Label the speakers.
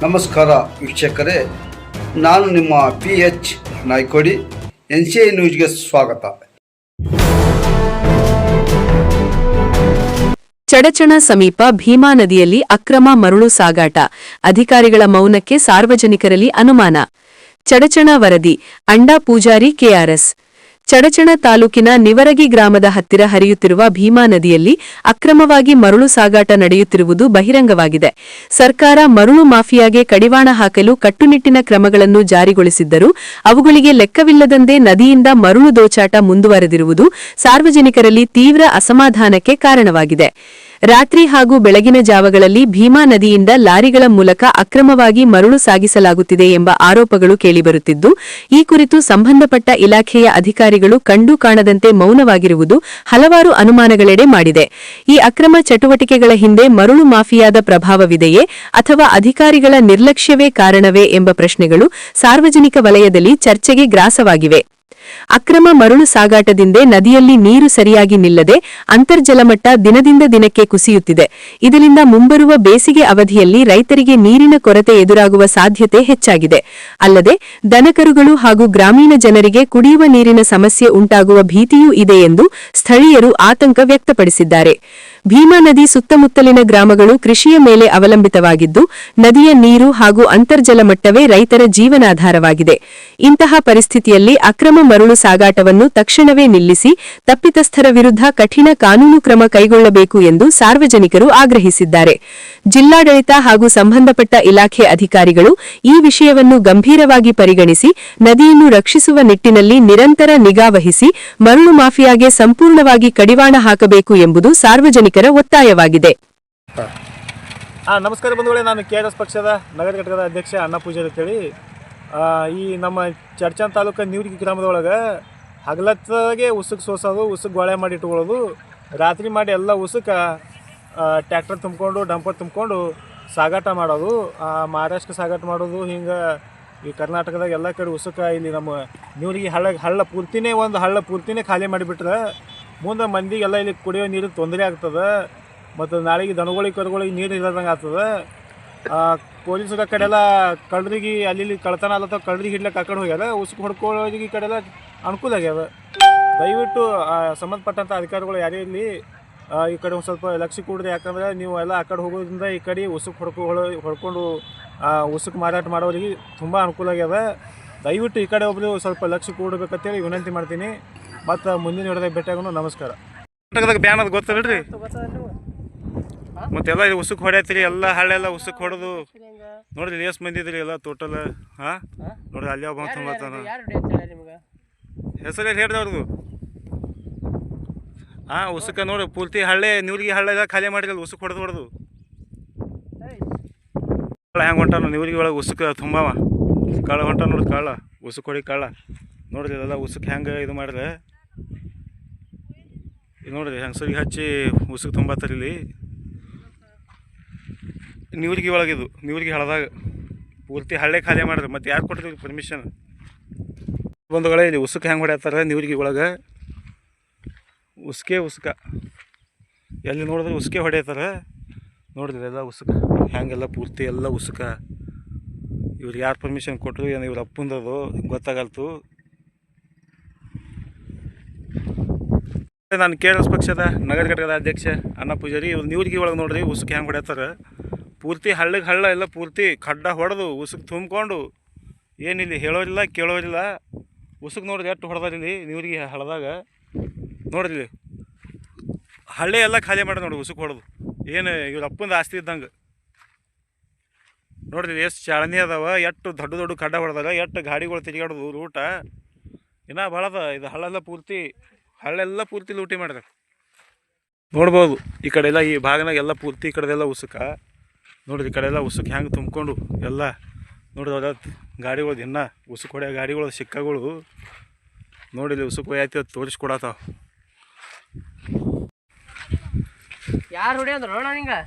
Speaker 1: ನಮಸ್ಕಾರ ವೀಕ್ಷಕರೇ, ನಾನು ನಿಮ್ಮ PH ನಾಯ್ಕೋಡಿ. NCI ನ್ಯೂಸ್ಗೆ ಸ್ವಾಗತ.
Speaker 2: ಚಡಚಣ ಸಮೀಪ ಭೀಮಾ ನದಿಯಲ್ಲಿ ಅಕ್ರಮ ಮರಳು ಸಾಗಾಟ, ಅಧಿಕಾರಿಗಳ ಮೌನಕ್ಕೆ ಸಾರ್ವಜನಿಕರಲ್ಲಿ ಅನುಮಾನ. ಚಡಚಣ ವರದಿ, ಅಂಡಾ ಪೂಜಾರಿ KRS. ಚಡಚಣ ತಾಲೂಕಿನ ನಿವರಗಿ ಗ್ರಾಮದ ಹತ್ತಿರ ಹರಿಯುತ್ತಿರುವ ಭೀಮಾ ನದಿಯಲ್ಲಿ ಅಕ್ರಮವಾಗಿ ಮರಳು ಸಾಗಾಟ ನಡೆಯುತ್ತಿರುವುದು ಬಹಿರಂಗವಾಗಿದೆ. ಸರ್ಕಾರ ಮರಳು ಮಾಫಿಯಾಗೆ ಕಡಿವಾಣ ಹಾಕಲು ಕಟ್ಟುನಿಟ್ಟಿನ ಕ್ರಮಗಳನ್ನು ಜಾರಿಗೊಳಿಸಿದ್ದರೂ ಅವುಗಳಿಗೆ ಲೆಕ್ಕವಿಲ್ಲದಂತೆ ನದಿಯಿಂದ ಮರಳು ದೋಚಾಟ ಮುಂದುವರೆದಿರುವುದು ಸಾರ್ವಜನಿಕರಲ್ಲಿ ತೀವ್ರ ಅಸಮಾಧಾನಕ್ಕೆ ಕಾರಣವಾಗಿದೆ. ರಾತ್ರಿ ಹಾಗೂ ಬೆಳಗಿನ ಜಾವಗಳಲ್ಲಿ ಭೀಮಾ ನದಿಯಿಂದ ಲಾರಿಗಳ ಮೂಲಕ ಅಕ್ರಮವಾಗಿ ಮರಳು ಸಾಗಿಸಲಾಗುತ್ತಿದೆ ಎಂಬ ಆರೋಪಗಳು ಕೇಳಿಬರುತ್ತಿದ್ದು, ಈ ಕುರಿತು ಸಂಬಂಧಪಟ್ಟ ಇಲಾಖೆಯ ಅಧಿಕಾರಿಗಳು ಕಂಡು ಕಾಣದಂತೆ ಮೌನವಾಗಿರುವುದು ಹಲವಾರು ಅನುಮಾನಗಳೆಡೆ ಮಾಡಿದೆ. ಈ ಅಕ್ರಮ ಚಟುವಟಿಕೆಗಳ ಹಿಂದೆ ಮರಳು ಮಾಫಿಯಾದ ಪ್ರಭಾವವಿದೆಯೇ ಅಥವಾ ಅಧಿಕಾರಿಗಳ ನಿರ್ಲಕ್ಷ್ಯವೇ ಕಾರಣವೇ ಎಂಬ ಪ್ರಶ್ನೆಗಳು ಸಾರ್ವಜನಿಕ ವಲಯದಲ್ಲಿ ಚರ್ಚೆಗೆ ಗ್ರಾಸವಾಗಿವೆ. ಅಕ್ರಮ ಮರಳು ಸಾಗಾಟದಿಂದ ನದಿಯಲ್ಲಿ ನೀರು ಸರಿಯಾಗಿ ನಿಲ್ಲದೆ ಅಂತರ್ಜಲಮಟ್ಟ ದಿನದಿಂದ ದಿನಕ್ಕೆ ಕುಸಿಯುತ್ತಿದೆ. ಇದರಿಂದ ಮುಂಬರುವ ಬೇಸಿಗೆ ಅವಧಿಯಲ್ಲಿ ರೈತರಿಗೆ ನೀರಿನ ಕೊರತೆ ಎದುರಾಗುವ ಸಾಧ್ಯತೆ ಹೆಚ್ಚಾಗಿದೆ. ಅಲ್ಲದೆ ದನಕರುಗಳು ಹಾಗೂ ಗ್ರಾಮೀಣ ಜನರಿಗೆ ಕುಡಿಯುವ ನೀರಿನ ಸಮಸ್ಯೆ ಉಂಟಾಗುವ ಭೀತಿಯೂ ಇದೆ ಎಂದು ಸ್ಥಳೀಯರು ಆತಂಕ ವ್ಯಕ್ತಪಡಿಸಿದ್ದಾರೆ. ಭೀಮಾ ನದಿ ಸುತ್ತಮುತ್ತಲಿನ ಗ್ರಾಮಗಳು ಕೃಷಿಯ ಮೇಲೆ ಅವಲಂಬಿತವಾಗಿದ್ದು, ನದಿಯ ನೀರು ಹಾಗೂ ಅಂತರ್ಜಲ ಮಟ್ಟವೇ ರೈತರ ಜೀವನಾಧಾರವಾಗಿದೆ. ಇಂತಹ ಪರಿಸ್ಥಿತಿಯಲ್ಲಿ ಅಕ್ರಮ ಮರಳು ಸಾಗಾಟವನ್ನು ತಕ್ಷಣವೇ ನಿಲ್ಲಿಸಿ ತಪ್ಪಿತಸ್ಥರ ವಿರುದ್ಧ ಕಠಿಣ ಕಾನೂನು ಕ್ರಮ ಕೈಗೊಳ್ಳಬೇಕು ಎಂದು ಸಾರ್ವಜನಿಕರು ಆಗ್ರಹಿಸಿದ್ದಾರೆ. ಜಿಲ್ಲಾಡಳಿತ ಹಾಗೂ ಸಂಬಂಧಪಟ್ಟ ಇಲಾಖೆ ಅಧಿಕಾರಿಗಳು ಈ ವಿಷಯವನ್ನು ಗಂಭೀರವಾಗಿ ಪರಿಗಣಿಸಿ ನದಿಯನ್ನು ರಕ್ಷಿಸುವ ನಿಟ್ಟಿನಲ್ಲಿ ನಿರಂತರ ನಿಗಾ ವಹಿಸಿ ಮರಳು ಮಾಫಿಯಾಗೆ ಸಂಪೂರ್ಣವಾಗಿ ಕಡಿವಾಣ ಹಾಕಬೇಕು ಎಂಬುದು ಸಾರ್ವಜನಿಕರ ಒತ್ತಾಯವಾಗಿದೆ.
Speaker 3: ನಮಸ್ಕಾರ ಬಂಧುಗಳೇ, ನಾನು KRS ಪಕ್ಷದ ನಗರ ಘಟಕದ ಅಧ್ಯಕ್ಷ ಅಣ್ಣಾ ಪೂಜಾರಿ ಅಂತೇಳಿ. ಈ ನಮ್ಮ ಚಡಚಣ ತಾಲೂಕು ನೀವರಗಿ ಗ್ರಾಮದೊಳಗೆ ಹಗಲತ್ತಾಗೆ ಉಸುಕ್ ಸೋಸೋದು, ಉಸುಕ್ ಗೋಳೆ ಮಾಡಿ ಇಟ್ಕೊಳ್ಳೋದು, ರಾತ್ರಿ ಮಾಡಿ ಎಲ್ಲ ಉಸುಕ ಟ್ಯಾಕ್ಟರ್ ತುಂಬಿಕೊಂಡು ಡಂಪರ್ ತುಂಬಿಕೊಂಡು ಸಾಗಾಟ ಮಾಡೋದು, ಮಹಾರಾಷ್ಟ್ರ ಸಾಗಾಟ ಮಾಡೋದು. ಹಿಂಗೆ ಈ ಕರ್ನಾಟಕದಾಗ ಎಲ್ಲ ಕಡೆ ಉಸುಕ ಇಲ್ಲಿ ನಮ್ಮ ನೀವರಿಗೆ ಹಳ್ಳ ಪೂರ್ತಿನೇ ಒಂದು ಹಳ್ಳ ಪೂರ್ತಿನೇ ಖಾಲಿ ಮಾಡಿಬಿಟ್ರೆ ಮುಂದೆ ಮಂದಿಗೆಲ್ಲ ಇಲ್ಲಿ ಕುಡಿಯೋ ನೀರಿಗೆ ತೊಂದರೆ ಆಗ್ತದೆ. ಮತ್ತು ನಾಳೆಗೆ ದನಗಳಿಗೆ ಕರುಗಳಿಗೆ ನೀರು ಇಲ್ಲದಂಗೆ ಆಗ್ತದೆ. ಪೊಲೀಸರ ಕಡೆಲ್ಲ ಕಳ್ಳರಿಗೆ ಅಲ್ಲಿ ಕಳ್ತನ ಅಲ್ಲತ್ತ ಕಳ್ಳರಿಗೆ ಹಿಡ್ಲಿಕ್ಕೆ ಆ ಕಡೆ ಹೋಗ್ಯಾರ. ಉಸುಕು ಹೊಡ್ಕೊಳ್ಳೋರಿಗೆ ಈ ಕಡೆಲ್ಲ ಅನುಕೂಲ ಆಗ್ಯದ. ದಯವಿಟ್ಟು ಸಂಬಂಧಪಟ್ಟಂಥ ಅಧಿಕಾರಿಗಳು ಯಾರೇ ಇಲ್ಲಿ ಈ ಕಡೆ ಒಂದು ಸ್ವಲ್ಪ ಲಕ್ಷ್ಯ ಕೊಡ್ರಿ. ಯಾಕಂದ್ರೆ ನೀವು ಎಲ್ಲ ಆ ಕಡೆ ಹೋಗೋದ್ರಿಂದ ಈ ಕಡೆ ಉಸುಕು ಹೊಡ್ಕೊಂಡು ಉಸುಕು ಮಾರಾಟ ಮಾಡೋರಿಗೆ ತುಂಬ ಅನುಕೂಲ ಆಗ್ಯದ. ದಯವಿಟ್ಟು ಈ ಕಡೆ ಒಬ್ಬರು ಸ್ವಲ್ಪ ಲಕ್ಷ್ಯ ಕೊಡಬೇಕಂತೇಳಿ ವಿನಂತಿ ಮಾಡ್ತೀನಿ. ಮತ್ತು ಮುಂದಿನ ವಿಡಿಯೋದಾಗ ಭೇಟಿಯಾಗೋಣ. ನಮಸ್ಕಾರ. ಕರ್ನಾಟಕದಾಗ ಬ್ಯಾನ್ ಅದು ಗೊತ್ತಲ್ರಿ? ಮತ್ತೆಲ್ಲ ಉಸುಕ್ ಹೊಡ್ಯಾತಿರಿ, ಎಲ್ಲ ಹಳ್ಳೆಲ್ಲ ಉಸುಕ್ ಹೊಡೆದು ನೋಡ್ರಿ ಎಷ್ಟು ಮಂದಿ ಇದ್ರಿ ಎಲ್ಲ ಟೋಟಲ್. ನೋಡ್ರಿ ಅಲ್ಲಿ ಒಬ್ಬ ಹೆಸರು ಹೇಳ್ದವ್ರದು. ಉಸುಕ ನೋಡಿ ಪೂರ್ತಿ ಹಳ್ಳೆ ನೀವರಿಗೆ ಹಳ್ಳೆಲ್ಲ ಖಾಲಿ ಮಾಡಿರಲ್ಲ ಉಸುಕ್ ಹೊಡೆದು ಹೆಂಗೆ ಹೊಂಟಾನ ನೀವರಿಗೆ ಒಳಗೆ ಉಸುಕ ತುಂಬವ ಕಾಳ ಹೊಂಟ ನೋಡಿ. ಕಾಳ ಉಸುಕ್ ಹೊಡಿ ಕಾಳ ನೋಡ್ರಿ ಎಲ್ಲ ಉಸುಕ್ ಹೆಂಗೆ ಇದು ಮಾಡಿದ್ರೆ ನೋಡ್ರಿ ಹೆಂಗಸರಿಗೆ ಹಚ್ಚಿ ಉಸುಕ್ ತುಂಬತ್ತಾರೆ ಇಲ್ಲಿ ನೀವರಿಗೆ ಒಳಗಿದು. ನೀವರಿಗೆ ಹಳದಾಗ ಪೂರ್ತಿ ಹಳ್ಳೆ ಖಾಲಿ ಮಾಡಿದ್ರೆ ಮತ್ತೆ ಯಾರು ಕೊಟ್ಟಿದ್ರು ಪರ್ಮಿಷನ್? ಬಂಧುಗಳೇ, ಇಲ್ಲಿ ಉಸುಕ್ ಹೆಂಗೆ ಹೊಡ್ಯಾತಾರೆ ನೀವರಿಗೆ ಒಳಗೆ ಉಸುಕ ಎಲ್ಲಿ ನೋಡಿದ್ರೆ ಉಸುಕೆ ಹೊಡ್ಯಾತಾರೆ. ನೋಡಿದ್ರೆ ಎಲ್ಲ ಉಸುಕ ಹೆಂಗೆಲ್ಲ ಪೂರ್ತಿ ಎಲ್ಲ ಉಸುಕ. ಇವ್ರಿಗೆ ಯಾರು ಪರ್ಮಿಷನ್ ಕೊಟ್ಟರು ಏನು ಇವ್ರ ಅಪ್ಪಂದದು ಗೊತ್ತಾಗಲ್ತು. ನಾನು KRS ಪಕ್ಷದ ನಗರ ಘಟಕದ ಅಧ್ಯಕ್ಷ ಅಣ್ಣಾ ಪೂಜಾರಿ. ಇವ್ರು ನೀವರಿಗೆ ಒಳಗೆ ನೋಡ್ರಿ ಉಸುಕ್ ಹೆಂಗೆ ಹೊಡ್ಯಾತಾರೆ. ಪೂರ್ತಿ ಹಳ್ಳಿಗೆ ಹಳ್ಳ ಎಲ್ಲ ಪೂರ್ತಿ ಖಡ್ಡ ಹೊಡೆದು ಉಸುಕ್ ತುಂಬಿಕೊಂಡು ಏನಿಲ್ಲಿ ಹೇಳೋರಿಲ್ಲ ಕೇಳೋರಿಲ್ಲ. ಉಸುಕ್ ನೋಡ್ರಿ ಎಷ್ಟು ಹೊಡೆದಾರ ಇಲ್ಲಿ ನೀವರಿಗೆ ಹಳದಾಗ. ನೋಡ್ರಿ ಹಳ್ಳಿ ಎಲ್ಲ ಖಾಲಿ ಮಾಡಿ ನೋಡ್ರಿ ಉಸುಕ್ ಹೊಡೆದು. ಏನು ಇವ್ರ ಅಪ್ಪಂದು ಆಸ್ತಿ ಇದ್ದಂಗೆ ನೋಡ್ರಿ ಎಷ್ಟು ಚಾಳನಿ ಅದಾವ, ಎಷ್ಟು ದೊಡ್ಡ ದೊಡ್ಡ ಖಡ್ಡ ಹೊಡೆದಾಗ, ಎಷ್ಟು ಗಾಡಿಗಳು ತಿರುಗಾಡೋದು ರೂಟ ಇನ್ನೂ ಭಾಳದ. ಇದು ಹಳ್ಳೆಲ್ಲ ಪೂರ್ತಿ ಲೂಟಿ ಮಾಡಿದ್ರೆ ನೋಡ್ಬೋದು. ಈ ಕಡೆ ಎಲ್ಲ ಈ ಭಾಗನಾಗ ಎಲ್ಲ ಪೂರ್ತಿ ಈ ಕಡೆದೆಲ್ಲ ಉಸುಕ ನೋಡ್ರಿ. ಈ ಕಡೆ ಎಲ್ಲ ಉಸುಕ್ ಹೆಂಗೆ ತುಂಬಿಕೊಂಡು ಎಲ್ಲ ನೋಡಿದವ್ರ ಗಾಡಿಗಳು ಇನ್ನೂ ಉಸುಕ್ ಹೊಡೆಯೋ ಗಾಡಿಗಳು ಸಿಕ್ಕಗಳು ನೋಡಿಲ್ಲಿ ಉಸುಕ್ ಹೋಯ್ತು ತೋರಿಸ್ಕೊಡತ್ತಾವ.
Speaker 4: ಯಾರು ಹೊಡಿ ಅಂದ್ರು ನೋಡ ನಿಂಗೆ?